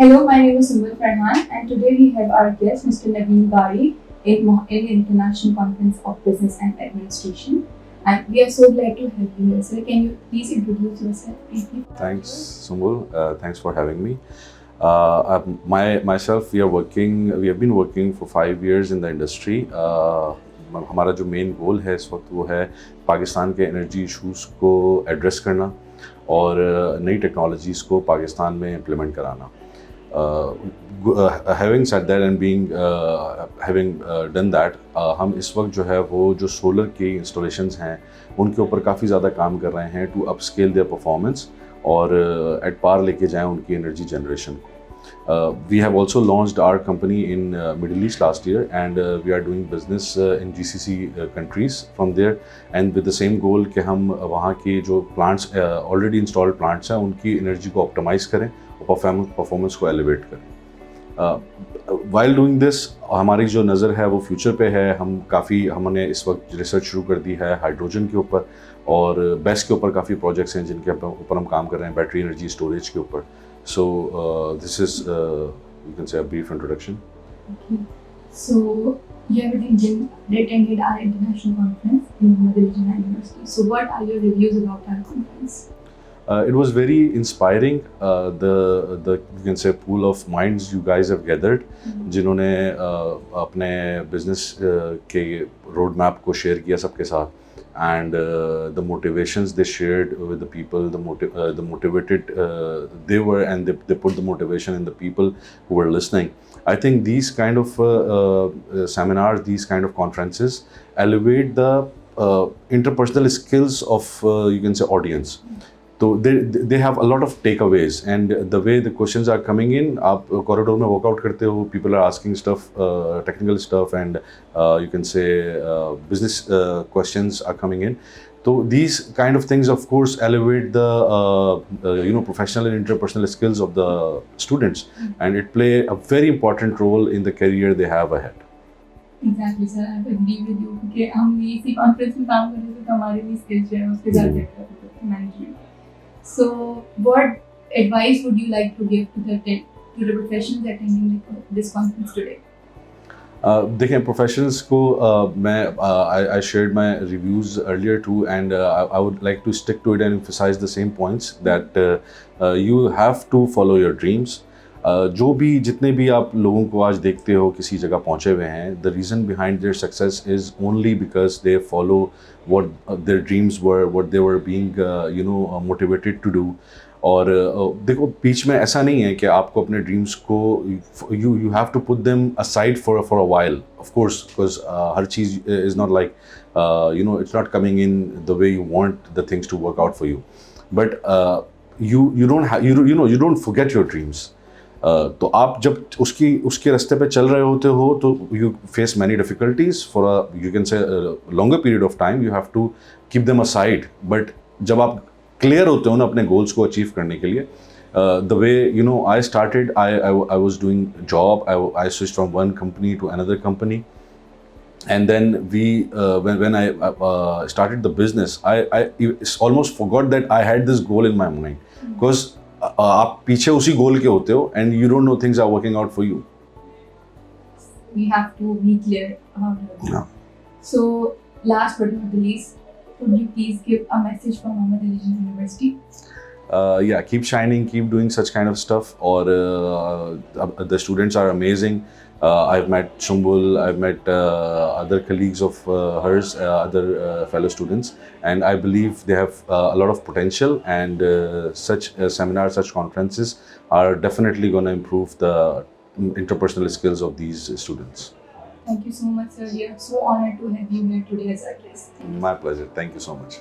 Hello, my name is Sumbul Farhan, and today we have our guest, Mr. Naveen Bari, in International Conference of Business and Administration. And we are so glad to have you here, sir. Can you please introduce yourself briefly? Thanks, Sumbul. Thanks for having me. Myself, we have been working for 5 years in the industry. हमारा जो main goal है इस वक्त वो है पाकिस्तान के energy issues को address करना और नई टेक्नोलॉजीज़ को पाकिस्तान में इम्प्लीमेंट कराना. Having said that and having done that, हम इस वक्त जो है वो जो सोलर की इंस्टॉलेशंस हैं उनके ऊपर काफ़ी ज़्यादा काम कर रहे हैं टू अपस्केल देयर परफॉर्मेंस और एट पार लेके जाएं उनकी एनर्जी जनरेशन को. We have also launched our company in Middle East last year, and we are doing business in GCC countries from there, and with the same goal कि हम वहाँ की जो plants already installed plants हैं उनकी energy को optimize करें और performance को elevate करें. While doing this, हमारी जो नज़र है वो फ्यूचर पे है. हमने इस वक्त रिसर्च शुरू कर दी है हाइड्रोजन के ऊपर और बेस के ऊपर काफ़ी प्रोजेक्ट्स हैं जिनके ऊपर हम काम कर रहे हैं बैटरी एनर्जी स्टोरेज के ऊपर. So this is you can say a brief introduction. Okay. So you have attended our international conference in Muhammad Ali Jinnah University. So what are your reviews about our conference? It was very inspiring. The you can say pool of minds you guys have gathered, जिन्होंने अपने business के roadmap को share किया सबके साथ. And the motivations they shared with the people, the motivated they were, and they put the motivation in the people who were listening. I think these kind of seminars, these kind of conferences elevate the interpersonal skills of you can say audience. So they have a lot of takeaways, and the way the questions are coming in, आप corridor में walk out करते हो, people are asking stuff, technical stuff, and you can say business questions are coming in. So these kind of things, of course, elevate the professional and interpersonal skills of the students, and it play a very important role in the career they have ahead. Exactly, sir. I agree with you. क्योंकि हम इसी conference में काम कर रहे थे तो हमारे भी skills जो है उसके साथ management. So, what advice would you like to give to the professionals attending this conference today? देखें professionals को I shared my reviews earlier too, and I would like to stick to it and emphasize the same points that you have to follow your dreams. जो भी जितने भी आप लोगों को आज देखते हो किसी जगह पहुँचे हुए हैं, the reason behind their success is only because they follow what their dreams were, what they were being motivated to do. और देखो बीच में ऐसा नहीं है कि आपको अपने ड्रीम्स को you have to put them aside for a while, of course, because her cheese is not like it's not coming in the way you want the things to work out for you, but you don't forget your dreams. तो आप जब उसके रास्ते पे चल रहे होते हो तो you face many difficulties for you can say a longer period of time. You have to keep them aside, but जब आप clear होते हो ना अपने goals को achieve करने के लिए, the way I started, I was doing job. I switched from one company to another company, and then when I started the business, I almost forgot that I had this goal in my mind, because आप पीछे उसी गोल के होते हो and you don't know things are working out for you. We have to be clear about it. Yeah. So last but not the least, could you please give a message from Muhammad Ali Jinnah University? Yeah, keep shining, keep doing such kind of stuff. Or the students are amazing. I've met Shumbul, I've met other colleagues of hers, other fellow students, and I believe they have a lot of potential, and such seminars, such conferences are definitely going to improve the interpersonal skills of these students. Thank you so much, sir. We are so honored to have you here today as our guest. My pleasure. Thank you so much.